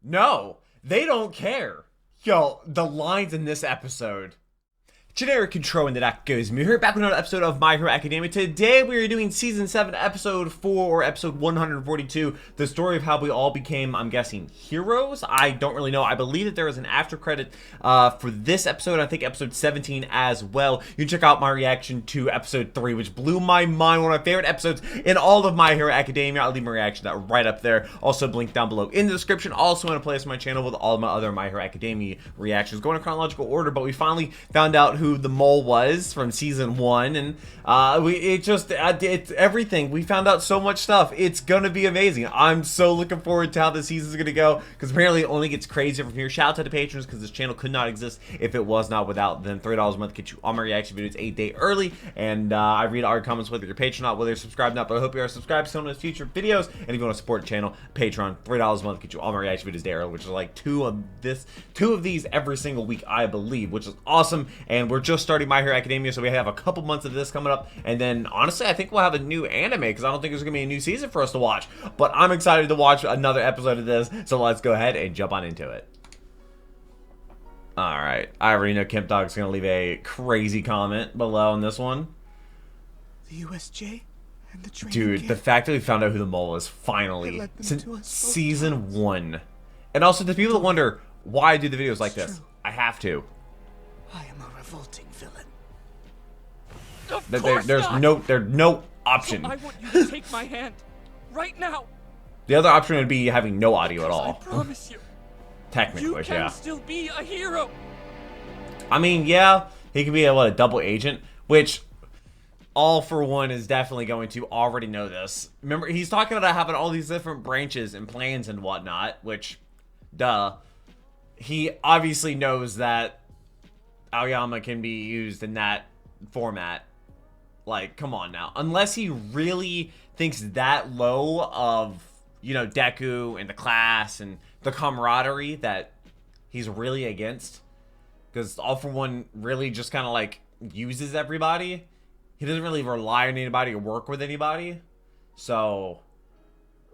No, they don't care. Yo, the lines in this episode. Generic control in the that goes me. We're back with another episode of My Hero Academia. Today we are doing Season 7, Episode 4, or Episode 142. The story of how we all became, I'm guessing, heroes? I don't really know. I believe that there is an after credit for this episode. I think Episode 17 as well. You can check out my reaction to Episode 3, which blew my mind. One of my favorite episodes in all of My Hero Academia. I'll leave my reaction to that right up there. Also, link down below in the description. Also, in a playlist on my channel with all of my other My Hero Academia reactions. Going in chronological order, but we finally found out who the mole was from season 1, and it's everything. We found out so much stuff. It's gonna be amazing. I'm so looking forward to how the season's gonna go, because apparently it only gets crazier from here. Shout out to the patrons, because this channel could not exist if it was not without them. $3 a month get you all my reaction videos 8 day early, and I read all your comments, whether you're patron or not, whether you're subscribed or not. But I hope you are subscribed to some of those future videos. And if you want to support the channel, Patreon, $3 a month get you all my reaction videos day early, which is like two of these every single week, I believe, which is awesome. And we're just starting My Hero Academia, so we have a couple months of this coming up, and then honestly I think we'll have a new anime, because I don't think there's gonna be a new season for us to watch, but I'm excited to watch another episode of this, so let's go ahead and jump on into it. Alright, I already know Kemp Dog's gonna leave a crazy comment below on this one. The USJ and the training Dude, camp. the fact that we found out who the mole is finally since season 1. And also the people that wonder why I do the videos like this. True. I have to. I am a revolting villain. There's no option. I want you to take my hand right now. The other option would be having no audio at I all. promise you, Technically, you can yeah. still be a hero. I mean, yeah, he could be a double agent, which All For One is definitely going to already know this. Remember, he's talking about having all these different branches and plans and whatnot, which, duh. He obviously knows that Aoyama can be used in that format. Like, come on now. Unless he really thinks that low of, you know, Deku and the class and the camaraderie that he's really against. Because All For One really just kind of, like, uses everybody. He doesn't really rely on anybody or work with anybody. So,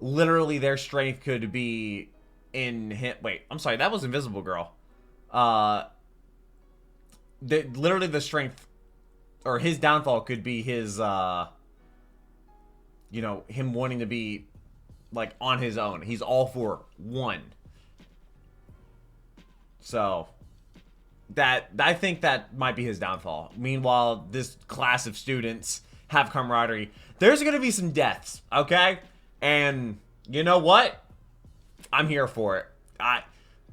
literally their strength could be in him. Wait, I'm sorry. That was Invisible Girl. Literally the strength, or his downfall could be his, you know, him wanting to be, like, on his own. He's All For One. So, I think that might be his downfall. Meanwhile, this class of students have camaraderie. There's going to be some deaths, okay? And you know what? I'm here for it.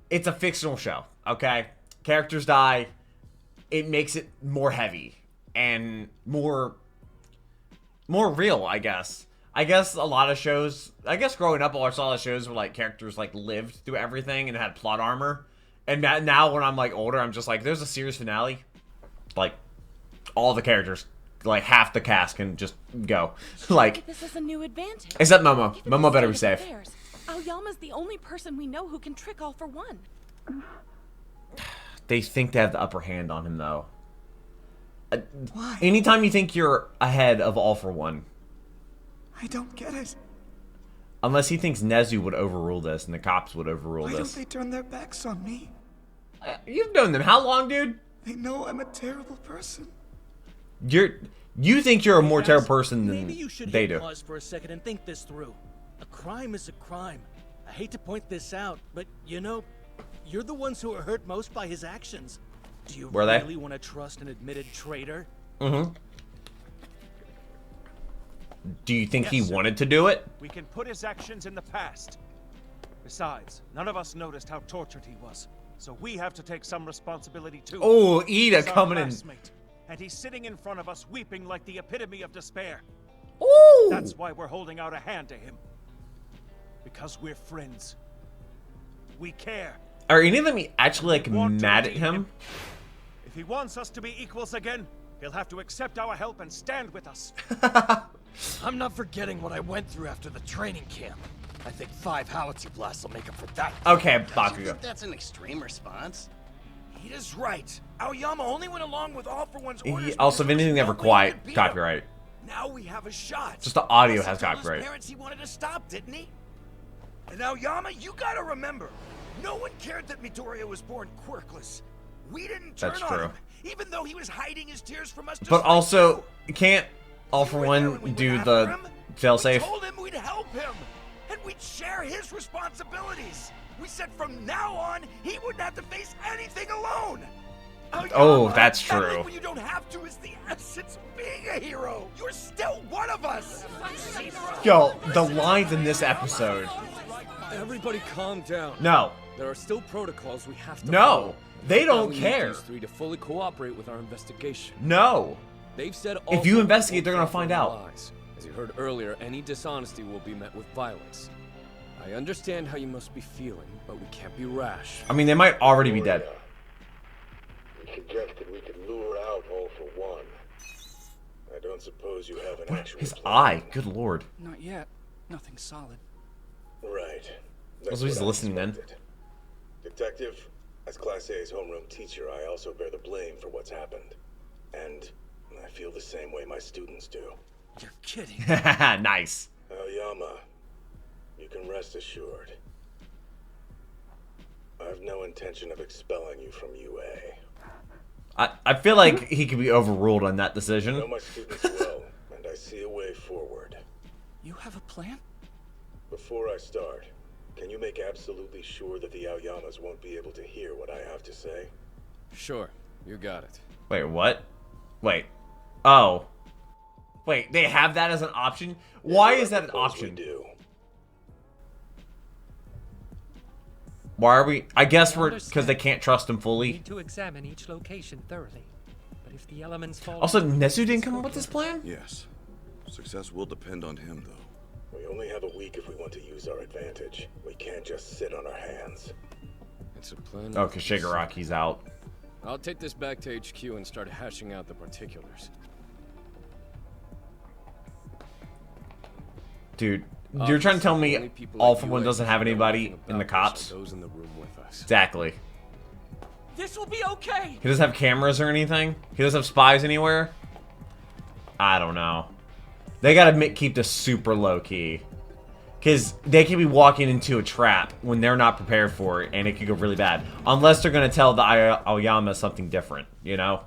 It's a fictional show, okay? Characters die. It makes it more heavy and more real, I guess. I guess a lot of shows, I guess growing up, I watched a lot of shows where, like, characters, like, lived through everything and had plot armor. And now when I'm, like, older, I'm just like, there's a series finale. Like, all the characters, like, half the cast can just go. Like, This is a new advantage. except Momo. Given Momo the better be state of safe. affairs, Aoyama's the only person we know who can trick All For One. They think they have the upper hand on him, though. Why? Anytime you think you're ahead of All For One. I don't get it. Unless he thinks Nezu would overrule this and the cops would overrule Why don't this. they turn their backs on me? You've known them how long, dude? They know I'm a terrible person. You think you're a more Guys, terrible person than maybe you should they hit do. pause for a second and think this through. A crime is a crime. I hate to point this out, but you know, you're the ones who are hurt most by his actions. Do you Were they? really want to trust an admitted traitor? Mm-hmm. Do you think he Yes, sir. wanted to do it? We can put his actions in the past. Besides, none of us noticed how tortured he was, so we have to take some responsibility too. Oh, Ida He's our coming in. classmate, and he's sitting in front of us weeping like the epitome of despair. Ooh. That's why we're holding out a hand to him. Because we're friends. We care. Are any of them actually, like, We want to mad at redeem him? If he wants us to be equals again, he'll have to accept our help and stand with us. I'm not forgetting what I went through after the training camp. I think 5 howitzer blasts will make up for that. Okay, Don't you Bakugo. think that's an extreme response? He is right. Aoyama only went along with All For One's orders. Also, if because anything, there never was no way he quite could beat him. copyright. Now we have a shot. Just the audio Plus, has he told his copyright. parents he wanted to stop, didn't he? And Aoyama, you gotta remember, No one cared that Midoriya was born quirkless. We didn't turn That's on true. him, even though he was hiding his tears from us. But also, can't All For One do the failsafe? We told him we'd help him, and we'd share his responsibilities. We said from now on, he wouldn't have to face anything alone. Oh, that's battling true. when you don't have to is the essence of being a hero. You're still one of us. Yo, the lines in this episode. Everybody calm down. No. There are still protocols we have to No. follow. They Now don't we need care. these three to fully cooperate with our investigation. No. They've said If you investigate, they're gonna find out. Lies. As you heard earlier, any dishonesty will be met with violence. I understand how you must be feeling, but we can't be rash. I mean, they might already be dead. You suggested we could lure out All For One. I don't suppose you have an actual His plan. eye. Good lord. Not yet. Nothing solid. Right. Was he what I listening then? expected. Detective, as Class A's homeroom teacher, I also bear the blame for what's happened. And I feel the same way my students do. You're kidding. Nice. Aoyama, you can rest assured. I've no intention of expelling you from UA. I feel like he could be overruled on that decision. I know my students well, and I see a way forward. You have a plan? Before I start, can you make absolutely sure that the Aoyamas won't be able to hear what I have to say? Sure, you got it. Wait, what? Wait. Oh. Wait, they have that as an option? Why is that an Suppose we option? do. Why are we... I guess we're... Because they can't trust him We fully. need to examine each location thoroughly. But if the elements fall... Also, Nezu didn't come up with this plan? Yes. Success will depend on him, though. We only have a week if we want to use our advantage. We can't just sit on our hands. It's a plan. Oh, because Shigaraki's out. I'll take this back to HQ and start hashing out the particulars. Dude, you're trying to tell me All For One doesn't have anybody in the cops? Those in the room with us. Exactly. This will be okay. He doesn't have cameras or anything? He doesn't have spies anywhere? I don't know. They gotta keep this super low-key. Because they could be walking into a trap when they're not prepared for it, and it could go really bad. Unless they're gonna tell the Aoyama something different, you know?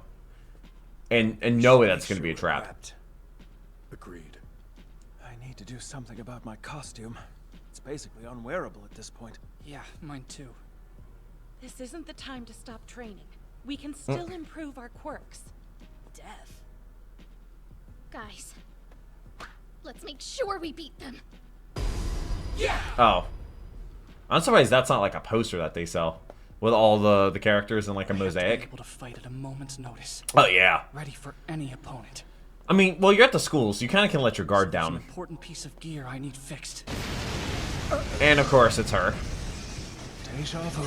And know that's gonna be a trap. Agreed. I need to do something about my costume. It's basically unwearable at this point. Yeah, mine too. This isn't the time to stop training. We can still improve our quirks. Death. Guys, let's make sure we beat them. Oh. I'm surprised that's not like a poster that they sell. With all the characters and like a We have to be mosaic. able to fight at a moment's notice. Oh, yeah. Ready for any opponent. I mean, well, you're at the school, so you kind of can let your guard There's an down. important piece of gear I need fixed. And of course, it's her. Deja vu.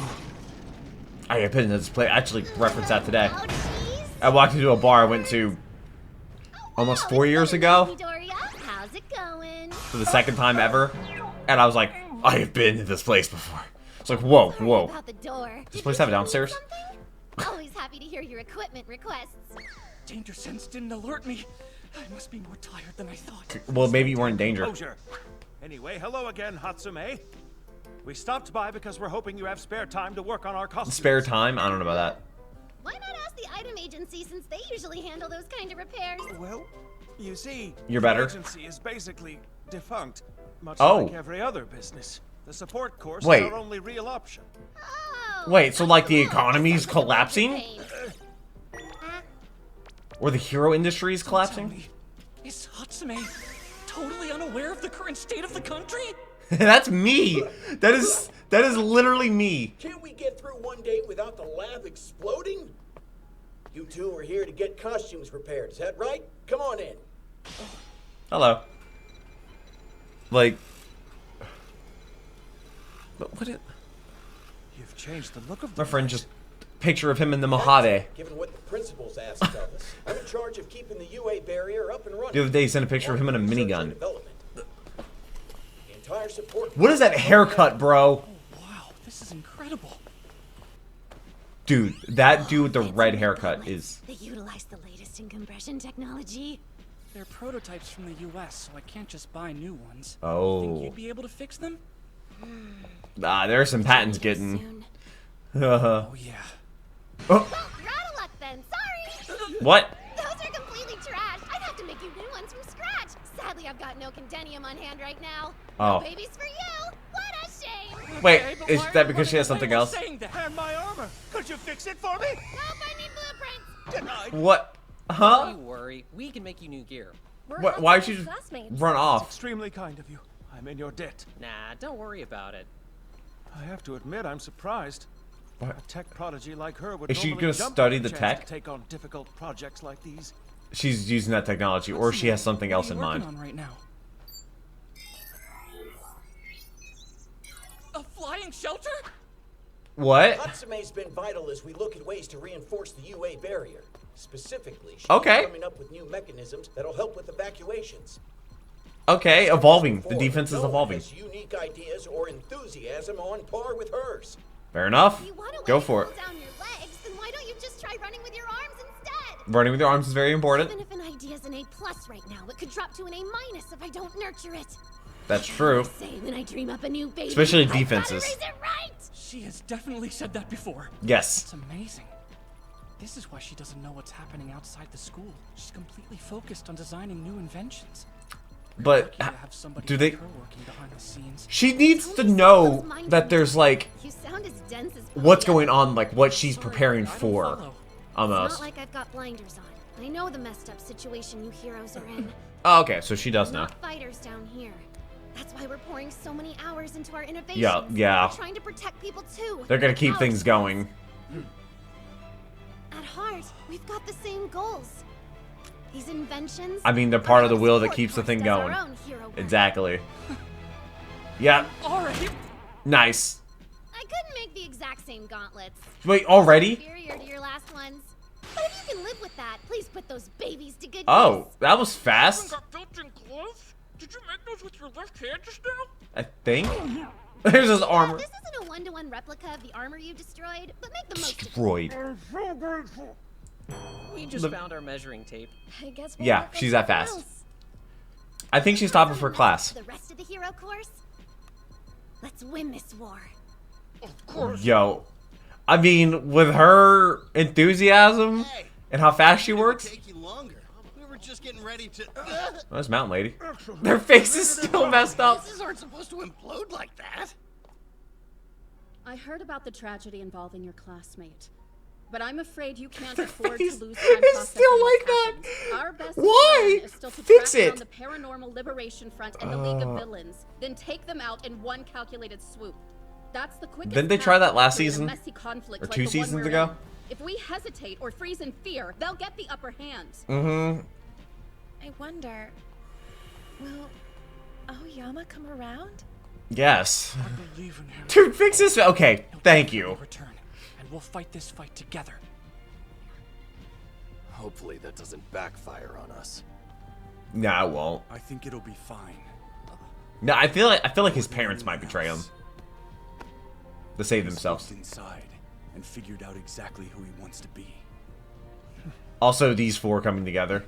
I put in this play. I actually referenced that today. I walked into a bar I went to almost 4 years ago Midoriya, how's it going? for the second time ever, and I was like, I have been to this place before. It's like, whoa, Sorry whoa. about the door. Does this place have it downstairs? Always happy to hear your equipment requests. Danger sense didn't alert me. I must be more tired than I thought. Well, maybe you weren't in danger. Closure. Anyway, hello again, Hatsume. We stopped by because we're hoping you have spare time to work on our costumes. Spare time? I don't know about that. Why not ask the item agency since they usually handle those kind of repairs? Well, you see, You're better. the agency is basically defunct, much Oh. like every other business. The support course Wait. is our only real option. Oh, Wait, so like the cool. economy's Sounds like a collapsing? pain. Or the hero industry is Tell collapsing? me, is Hatsume totally unaware of the current state of the country? That's me! That is literally me. Can't we get through one day without the lab exploding? You two are here to get costumes repaired, is that right? Come on in. Hello. Like... But what is... You've changed the look of My the friend place. just... Picture of him in the Mojave. Given what the principals asked of us, I'm in charge of keeping the UA barrier up and running. The other day he sent a picture of him in a Research and minigun. development. The entire support. What is that haircut, bro? Wow, this is incredible. Dude, that dude with the red haircut is... They utilize the latest in compression technology. They're prototypes from the US, so I can't just buy new ones. Oh. Think you'd be able to fix them? Ah, there are some patents getting. Oh yeah. Well, you're out of luck then. Sorry. What? Those are completely trash. I'd have to make you new ones from scratch. Sadly, I've got no Condenium on hand right now. Oh. No babies for you. What a shame. Wait, Okay, but is why that are because she has running something away while else? saying that? And my armor. Could you fix it for me? Nope, I need blueprints. Denied. What? Huh? Don't you worry, we can make you new gear. Why would she just run off? Extremely kind of you. I'm in your debt. Nah, don't worry about it. I have to admit, I'm surprised. What? A tech prodigy like her would Is she normally gonna jump study at the chance tech? to take on difficult projects like these. She's using that technology, or she has something else in mind. On right now? A flying shelter? What? Hatsume's been vital as we look at ways to reinforce the UA barrier. Specifically, she's Okay. coming up with new mechanisms that'll help with evacuations. Okay, evolving. The defense is No one evolving. has unique ideas or enthusiasm on par with hers. Fair enough. You want to Go for it. down your legs, then why don't you just try running with your arms instead? Running with your arms is very important. Even if an idea's an A+ right now, it could drop to an A- if I don't nurture it. That's true. Say when I dream up a new baby, Especially I gotta defenses. raise it right. She has definitely said that before. Yes. It's amazing. This is why she doesn't know what's happening outside the school. She's completely focused on designing new inventions. But Lucky to have somebody do like they? her working behind the scenes. She needs to know that there's like You sound as dense as what's Pontiac. going on, like what she's Sorry, preparing I don't for. follow. It's Almost. not like I've got blinders on. I know the messed up situation you heroes are in. Oh, okay, so she does We're know. not fighters down here. That's why we're pouring so many hours into our innovations. Yeah. We're trying to protect people too. They're gonna keep Out. things going. At heart, we've got the same goals. These inventions. I mean, they're are part of how the wheel that sport keeps the force thing does our going. own hero work. Exactly. Yeah. All right. Nice. I couldn't make the exact same gauntlets. Wait, already? Inferior to your last ones. But if you can live with that, please put those babies to good Oh, use. that was fast. Got built-in gloves? Did you make those with your left hand just now? I think. There's his armor. This isn't a one-to-one replica of the armor you destroyed, but make the most of it. Destroyed. We just found our measuring tape. I guess we'll Yeah, work on she's that something fast. else. I think she's top of her class. The rest of the hero course? Let's win this war. Of course. Yo. I mean, with her enthusiasm and how fast she works. Take you longer. We were just getting ready to. Oh, that's Mountain Lady. Their face is still messed up. Pieces aren't supposed to implode like that. I heard about the tragedy involving your classmate, but I'm afraid you can't Their afford face to lose is time processing still what like that. happened. Our best Why? plan is still to Fix track it. down the Paranormal Liberation Front and the League of Villains, then take them out in one calculated swoop. That's the quickest. Didn't they path try that to last victory in a season? messy conflict Or like 2 the one seasons we're ago? in. If we hesitate or freeze in fear, they'll get the upper hand. Mm-hmm. I wonder, will Aoyama come around? Yes. I believe in him. Dude, fix this. Okay, thank you. Return, and we'll fight this fight together. Hopefully that doesn't backfire on us. Nah, it won't. I think it'll be fine. No, I feel like his parents might betray him to save He's themselves. looked inside and figured out exactly who he wants to be. Also, these 4 coming together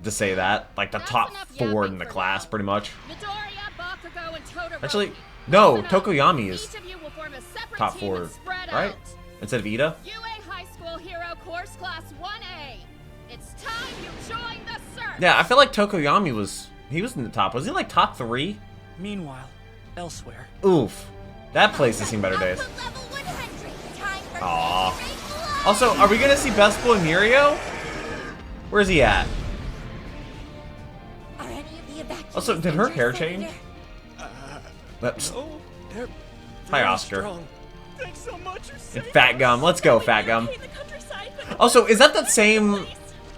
to say that, like the That's top enough 4 yapping in the for class, now. pretty much. Midoriya, Bakugo, and Todoroki. Actually, no, Listen up. Tokoyami is Each of you will form a separate top team 4, and spread right? out. Instead of Ida. UA High School Hero Course Class 1A. It's time you join the search. Yeah, I feel like Tokoyami was in the top. Was he like top 3? Meanwhile, elsewhere. Oof. That place has seen better days. Output level 100. Time for Aw. victory blow. Also, are we gonna see Best Boy Mirio? Where's he at? Are any of the evacuees Also, did her injured, hair Senator? change? That's Oh, they're Hi, very Oscar. strong. Thanks so much. You And saved Fat Gum. Let's go, Fat Gum. Also, is that the same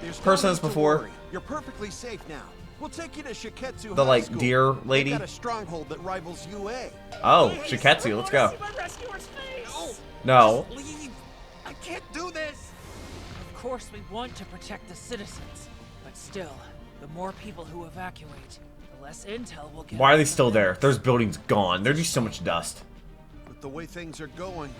There's no person as need to before? worry. You're perfectly safe now. We'll take you to Shiketsu The, High like, School. deer lady? They've got a stronghold that rivals UA. Oh, Shiketsu. Let's go. No. No. Leave. I can't do this. Of course, we want to protect the citizens, but still, the more people who evacuate, the less intel we'll get. Why are they still there? There's buildings gone. There's just so much dust. With the way things are going,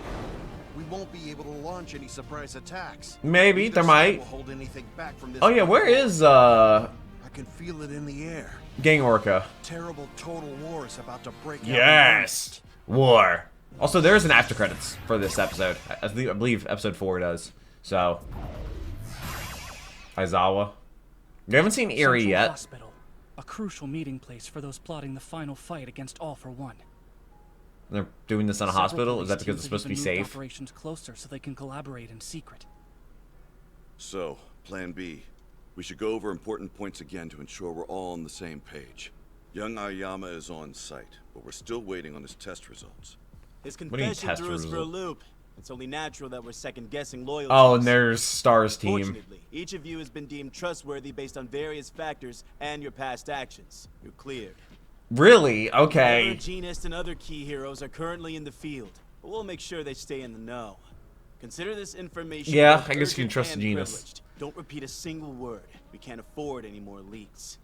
we won't be able to launch any surprise attacks. Maybe, Neither there side might. will hold anything back from this Oh yeah, where point. is I can feel it in the air. Gang Orca. Terrible total war is about to break out. Yes! War. Also, there's an after credits for this episode. I believe episode 4 does. So, Aizawa. We haven't seen Erie Central yet. Hospital, a crucial meeting place for those plotting the final fight against All for One. They're doing this in a Several hospital? Is that police because it's teams supposed to be have even moved safe? Operations closer so they can collaborate in secret. So, Plan B. We should go over important points again to ensure we're all on the same page. Young Aoyama is on site, but we're still waiting on his test results. His What do you mean confession test threw us for a result? loop. It's only natural that we're second-guessing loyalties. Oh, and there's Star's team. Fortunately, each of you has been deemed trustworthy based on various factors and your past actions. You're cleared. Really? Okay. However, Genist and other key heroes are currently in the field, but we'll make sure they stay in the know. Consider this information. Yeah, both I guess you can urgent trust and Genist. privileged. Don't repeat a single word. We can't afford any more leaks.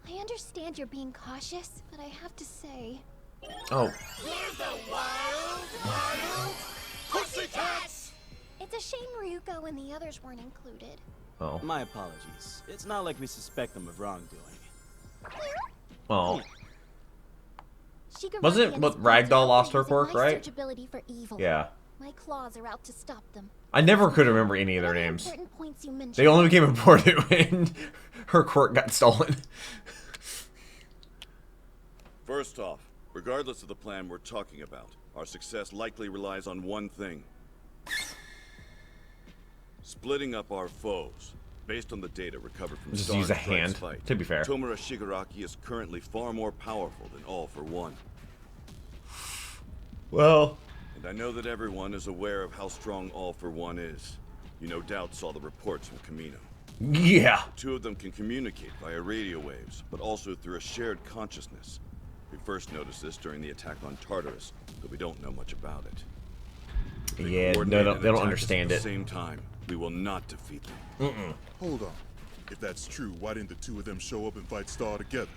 I understand you're being cautious, but I have to say... Oh. Pussycats! It's a shame Ryuko and the others weren't included. Oh. My apologies. It's not like we suspect them of wrongdoing. Oh. Shigaraki Wasn't and what his friends are Ragdoll lost her using quirk, my right? searchability for evil. Yeah. My claws are out to stop them. I never could remember any of their names. Important points you mentioned. They only became important when her quirk got stolen. First off, regardless of the plan we're talking about, our success likely relies on one thing. Splitting up our foes. Based on the data recovered from Just Star use a and Strike's hand, fight, to be fair. Tomura Shigaraki is currently far more powerful than All for One. Well... And I know that everyone is aware of how strong All for One is. You no doubt saw the reports from Camino. Yeah. The two of them can communicate via radio waves, but also through a shared consciousness. We first noticed this during the attack on Tartarus, but we don't know much about it. If Yeah, coordinate they and don't attack us understand at it. the same time, we will not defeat them. Hold on. If that's true, why didn't the two of them show up and fight Star together?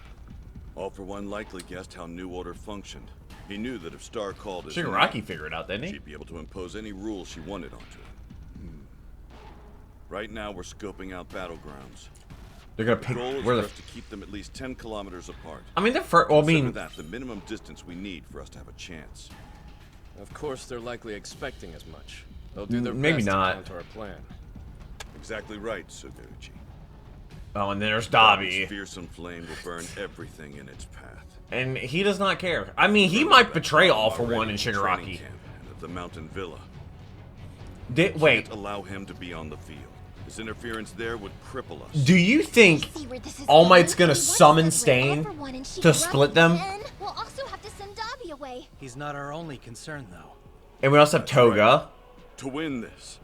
All for One likely guessed how New Order functioned. He knew that if Star called his Shigaraki name, figured it out, didn't he? she'd be able to impose any rules she wanted onto him. Right now, we're scoping out battlegrounds. They're gonna The pick goal is where for the... us to keep them at least 10 kilometers apart. I mean, they're well, I Consider mean... that the minimum distance we need for us to have a chance. Of course, they're likely expecting as much. They'll do their Maybe best not. to counter our plan. Exactly right, Sugeuchi. Oh, and there's Dabi's Dabi. fearsome flame will burn everything in its path. And he does not care. I mean, he might betray All for One in Training Shigaraki. camp and at the mountain villa. Wait, Can't allow him to be on the field. His interference there would cripple us. do you think All Might's gonna summon Stain to split them? We'll also have to send Dabi away. He's not our only concern, though. And we also have Toga. To win this,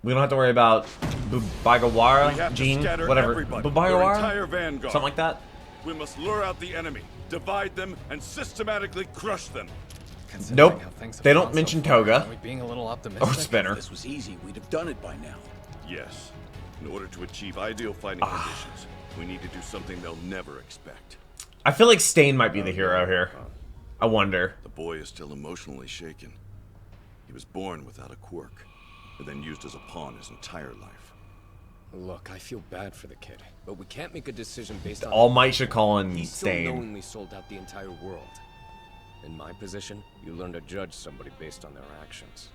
We don't have to worry about we Bagawara, have to Jean, scatter whatever. everybody, their Bagawara? entire vanguard. Something like that? We must lure out the enemy, divide them, and systematically crush them. Nope. They don't mention Toga. Are we being a little optimistic? Or Spinner. If this was easy, we'd have done it by now. Yes. In order to achieve ideal fighting conditions, we need to do something they'll never expect. I feel like Stain might be the hero here. I wonder. The boy is still emotionally shaken. He was born without a quirk, and then used as a pawn his entire life. Look, I feel bad for the kid, but we can't make a decision based on... All Might should call in He still Stain. knowingly sold out the entire world. In my position, you learn to judge somebody based on their actions.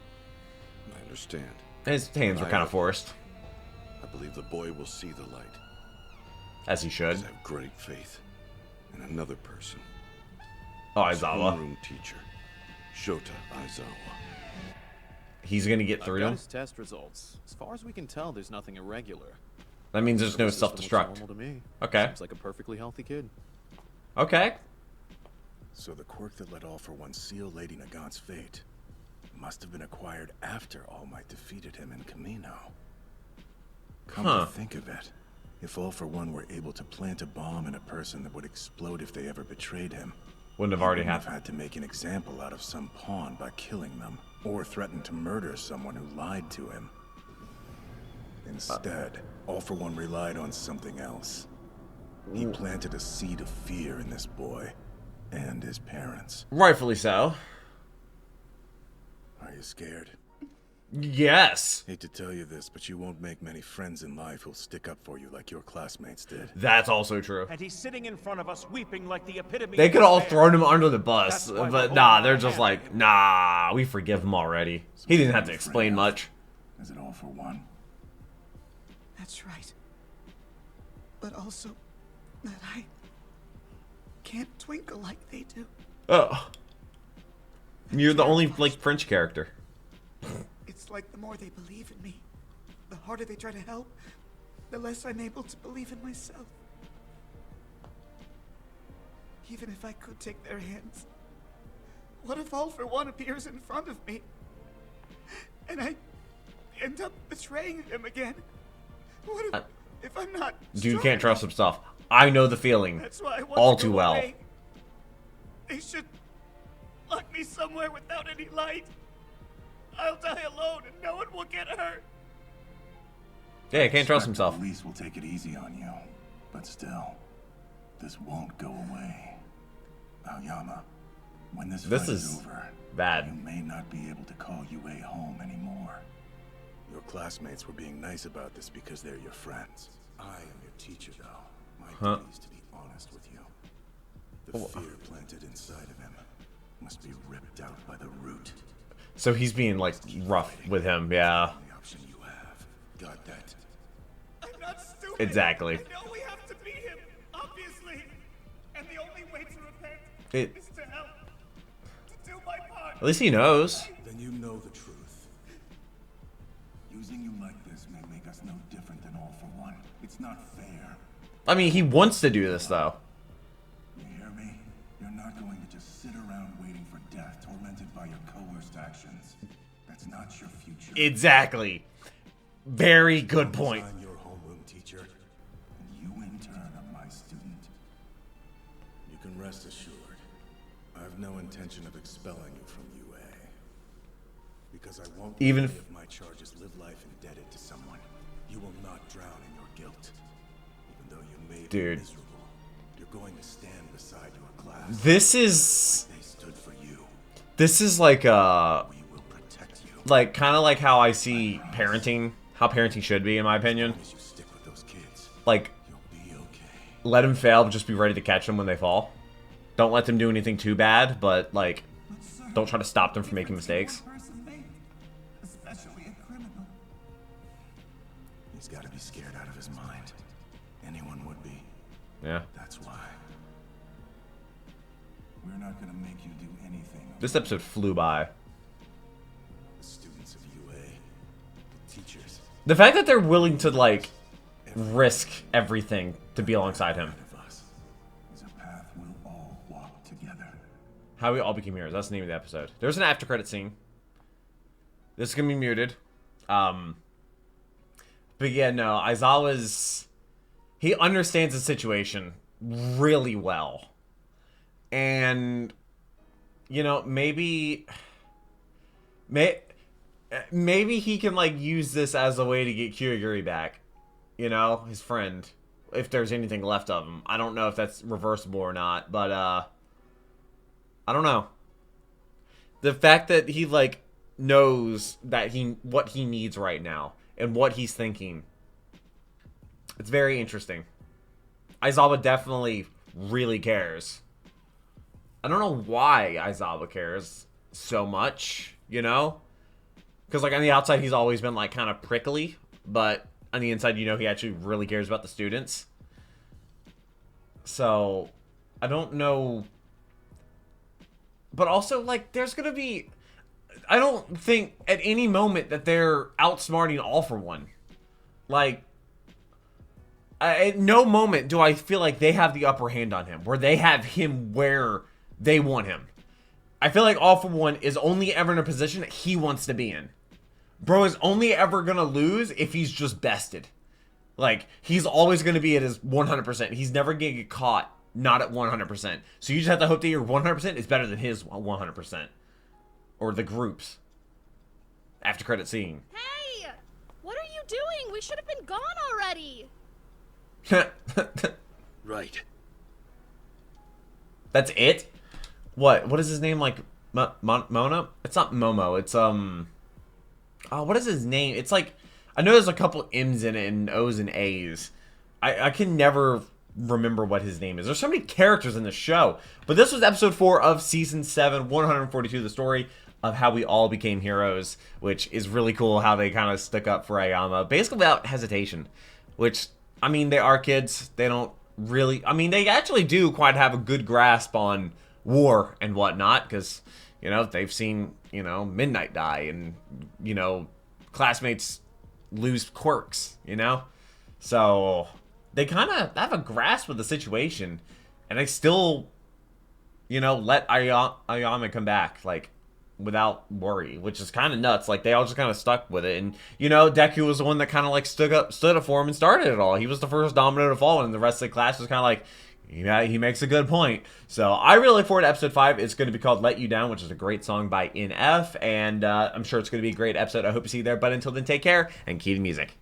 I understand. His hands were kind of forced. I believe the boy will see the light. As he should. I have great faith in another person. Oh, His Aizawa. homeroom teacher, Shota Aizawa. He's gonna get through I've got them. his test results. As far as we can tell, there's nothing irregular. That means there's no Nervous system looks self-destruct. normal to me. Okay. Seems like a perfectly healthy kid. Okay. So the quirk that let All for One seal Lady Nagant's fate must have been acquired after All Might defeated him in Camino. Come to think of it, if All for One were able to plant a bomb in a person that would explode if they ever betrayed him, wouldn't have already have happened. had to make an example out of some pawn by killing them, or threaten to murder someone who lied to him. Instead, All for One relied on something else. He planted a seed of fear in this boy and his parents. Rightfully so. Are you scared? Yes. Hate to tell you this, but you won't make many friends in life who'll stick up for you like your classmates did. That's also true. And he's sitting in front of us weeping like the epitome They of could all despair. thrown him under the bus, That's why but we're nah, holding they're our just hand. like, nah, we forgive him already. He didn't have to explain much. Is it all for one? That's right. But also that I can't twinkle like they do. Oh. You're the only, like, French character. It's like the more they believe in me, the harder they try to help, the less I'm able to believe in myself. Even if I could take their hands, what if All for One appears in front of me? And I end up betraying him again? What if I'm not Dude strong can't trust enough? himself. I know the feeling That's why I want all to too go well. away. They should lock me somewhere without any light. I'll die alone and no one will get hurt. Yeah, he can't trust The himself. police will take it easy on you, but still, this won't go away. Aoyama, when this fight is over, bad. you may not be able to call UA home anymore. Your classmates were being nice about this because they're your friends. I am your teacher, though. My duty is to be honest with you. The fear planted inside of him must be ripped out by the root. So he's being, like, rough with him, yeah. Got that? I'm not stupid. Exactly. I know we have to beat him, obviously. And the only way to repent is to help. To do my part. At least he knows. Then you know the truth. Using you like this may make us no different than All for One. It's not fair. I mean, he wants to do this, though. You hear me? You're not going to just sit around waiting for death, tormented by your coerced actions. That's not your future. Exactly. Very good point. I'm your homeroom teacher, and you in turn are my student. You can rest assured, I've no intention of expelling you from UA. Because I won't Even let if- any of my charges live life indebted to someone. You will not drown in your guilt. Even though you may Dude. be miserable, you're going to stand beside your class. This is... They stood for you. This is like, like, kind of like how I see parenting, how parenting should be, in my opinion. Like, let them fail, but just be ready to catch them when they fall. Don't let them do anything too bad, but, like, don't try to stop them from making mistakes. Especially a criminal. He's got to be scared out of his mind. Anyone would be. Yeah. That's why. We're not going to make you do anything. This episode flew by. The students of UA, the teachers. The fact that they're willing to, like, risk everything to be alongside him. Is a path we'll all walk together. How we all became heroes. That's the name of the episode. There's an after credit scene. This is gonna be muted. But yeah, no, Aizawa's... He understands the situation really well. And, you know, maybe he can, like, use this as a way to get Kyoguri back. You know, his friend. If there's anything left of him. I don't know if that's reversible or not, but, I don't know. The fact that he, like, knows that what he needs right now and what he's thinking. It's very interesting. Aizawa definitely really cares. I don't know why Aizawa cares so much, you know? Because, like, on the outside, he's always been, like, kind of prickly. But on the inside, you know, he actually really cares about the students. So, I don't know. But also, like, there's going to be... I don't think at any moment that they're outsmarting All for One. Like, at no moment do I feel like they have the upper hand on him, where they have him where they want him. I feel like All for One is only ever in a position that he wants to be in. Bro is only ever going to lose if he's just bested. Like, he's always going to be at his 100%. He's never going to get caught not at 100%. So you just have to hope that your 100% is better than his 100%. Or the group's. After credit scene. Hey! What are you doing? We should have been gone already! Right. That's it? What is his name, like, Mona? It's not Momo, it's, what is his name? It's like, I know there's a couple M's in it and O's and A's. I can never remember what his name is. There's so many characters in the show. But this was episode 4 of season 7, 142, the story of how we all became heroes, which is really cool how they kind of stuck up for Ayama, basically without hesitation, which, I mean, they are kids. They don't really, I mean, they actually do quite have a good grasp on war and whatnot, because, you know, they've seen, you know, Midnight die and, you know, classmates lose quirks, you know? So they kind of have a grasp of the situation, and they still, you know, let Ayama come back, like, without worry, which is kind of nuts. Like, they all just kind of stuck with it. And, you know, Deku was the one that kind of, like, stood up for him and started it all. He was the first domino to fall, and the rest of the class was kind of like, yeah, he makes a good point. So I really look forward to episode 5. It's going to be called Let You Down, which is a great song by NF, and I'm sure it's going to be a great episode. I hope to see you there. But until then, take care and keep the music.